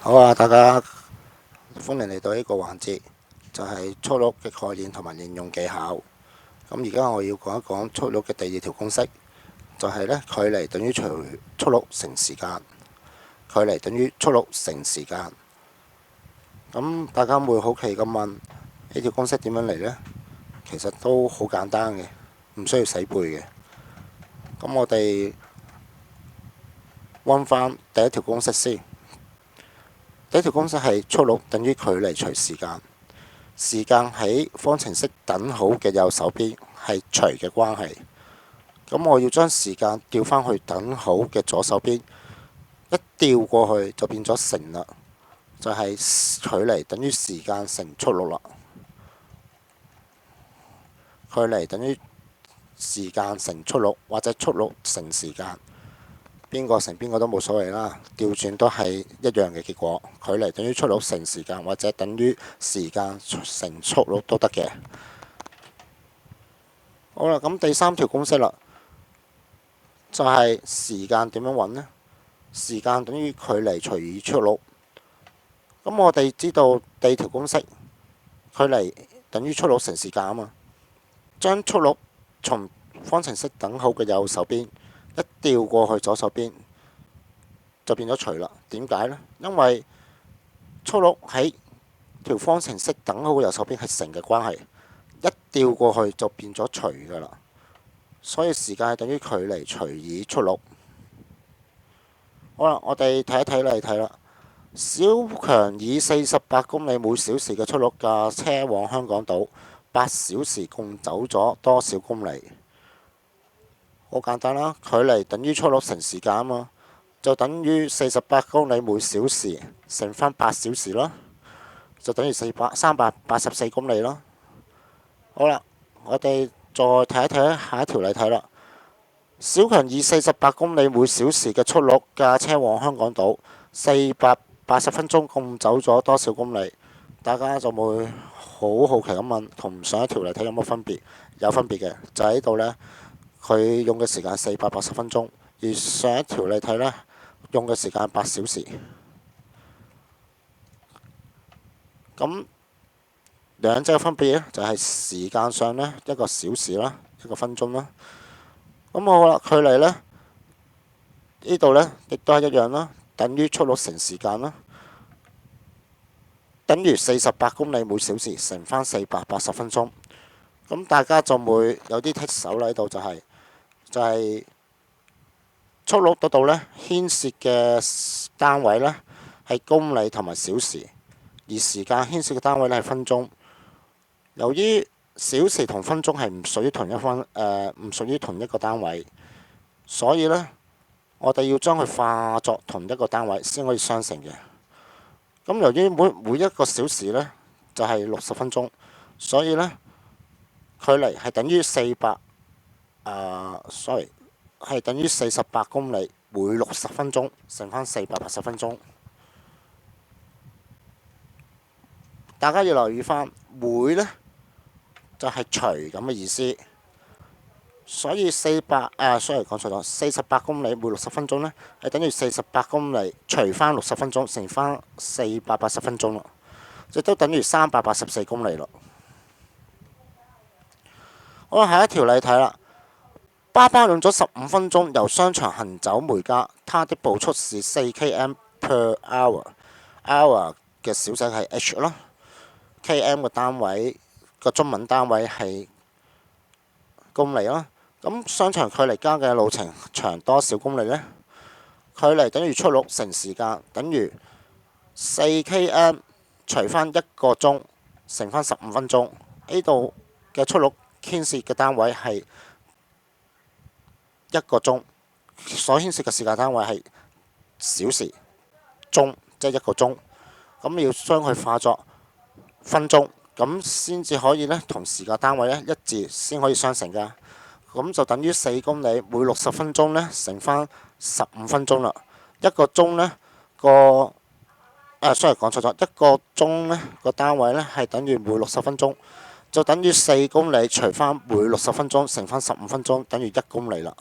好啊，大家歡迎嚟到呢個環節，就係速錄嘅概念同埋應用技巧。咁而家我要講一講速錄嘅第二條公式，就係呢：距離等於速錄乘時間。距離等於速錄乘時間。咁大家會好奇咁問，呢條公式點樣嚟呢？其實都好簡單嘅，唔需要死背嘅。咁我哋溫翻第一條公式先。第一條公式係速錄等於距離除時間。時間喺方程式等號嘅右手邊係除嘅關係。咁我要將時間調返去等號嘅左手邊，一調過去就變咗乘啦，就係距離等於時間乘速錄啦。距離等於時間乘速錄，或者速錄乘時間。邊個乘邊個都冇所謂啦，調轉都係一樣嘅結果。距離等於速錄乘時間，或者等於時間乘速錄都得嘅。好啦，咁第三條公式啦，就係時間點樣揾呢？時間等於距離除以速錄。咁我哋知道第二條公式，距離等於速錄乘時間啊嘛。將速錄從方程式等號嘅右手邊一調過去左手邊，就變咗除啦。點解呢？因為速錄喺條方程式等號右手邊係乘嘅關係，一調過去就變咗除㗎啦。所以時間係等於距離除以速錄。好啦，我哋睇一睇例題啦。小強以48公里每小時嘅速率駕車往香港島，8小時共走咗多少公里？好簡單啦，距離等於速率乘時間啊嘛，就等於48公里每小時乘返8小時咯，就等於384公里咯。好啦，我哋再睇一睇下一條例題啦。小強以48公里每小時嘅速率駕車往香港島，480分鐘共走咗多少公里？大家就會好好奇咁問，同上一條例題有乜分別？有分別嘅，就喺度呢。佢用嘅時間係480分鐘，而上一條例題呢，用嘅時間係8小時。咁兩者嘅分別呢，就係時間上呢，一個小時啦，一個分鐘啦。咁好啦，距離呢，呢度呢，亦都係一樣啦，等於速率乘時間啦，等於48公里每小時乘返480分鐘。咁大家就會有啲剔手啦，喺度就係速率嗰度呢，牽涉嘅單位呢係公里同埋小時，而時間牽涉嘅單位呢係分鐘。由於小時同分鐘係唔屬於唔屬於同一個單位，所以呢，我哋要將佢化作同一個單位先可以相乘嘅。咁由於每一個小時呢就係60分鐘，所以呢，距離係等於係等於48公里每60分鐘乘返480分鐘。大家要留意返，每呢就係除咁嘅意思，所以講錯咗，48公里每60分鐘呢係等於48公里除返60分鐘乘返480分鐘咯，亦都等於384公里咯。好啦，下一條例題啦。爸爸用咗15分鐘由商場行走回家，他的步速是4 km/h。hour 嘅小寫係 h 啦，km 嘅單位個中文單位係公里啦。咁商場距離家嘅路程長多少公里呢？距離等於速率乘時間，等於4 km 除返1個鐘乘返15分鐘。呢度嘅速率牽涉嘅單位係1個鐘，所牽涉嘅時間單位係小時，鐘即係1個鐘。咁要將佢化作分鐘，咁先至可以呢同時間單位呢一致，先可以相乘㗎。咁就等於4公里每60分鐘呢乘返15分鐘啦。1個鐘呢講錯咗，1個鐘呢個單位呢係等於每60分鐘，就等於4公里除返每60分鐘乘返15分鐘，等於1公里啦。